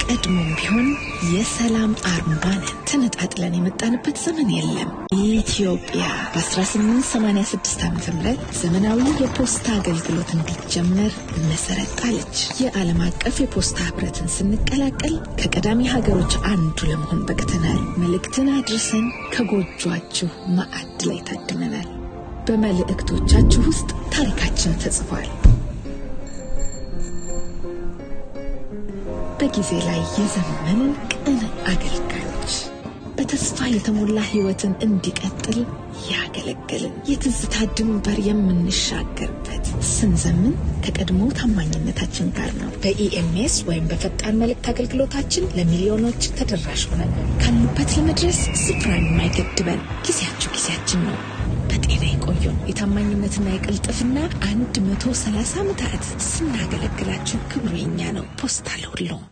ቀድሞም ቢሆን የሰላም አርማ ነን። ተነጣጥለን የመጣንበት ዘመን የለም። ኢትዮጵያ በ1886 ዓ.ም ዘመናዊ የፖስታ አገልግሎት እንዲጀመር መሰረት ጣለች። የዓለም አቀፍ የፖስታ ህብረትን ስንቀላቀል ከቀዳሚ ሀገሮች አንዱ ለመሆን በቅተናል። መልእክትን አድርሰን ከጎጇችሁ ማዕድ ላይ ታድመናል። በመልእክቶቻችሁ ውስጥ ታሪካችን ተጽፏል። በጊዜ ላይ የዘመንን ቅን አገልጋዮች በተስፋ የተሞላ ህይወትን እንዲቀጥል ያገለግልን የትዝታ ድንበር የምንሻገርበት ስንዘምን ከቀድሞ ታማኝነታችን ጋር ነው። በኢኤምኤስ ወይም በፈጣን መልእክት አገልግሎታችን ለሚሊዮኖች ተደራሽ ሆነን ካሉበት ለመድረስ ስፍራ የማይገድበን ጊዜያችን ነው። በጤና ይቆዩን። የታማኝነትና የቅልጥፍና 130 ዓመታት ስናገለግላችሁ ክብሩ የኛ ነው። ፖስታ ለሁሉም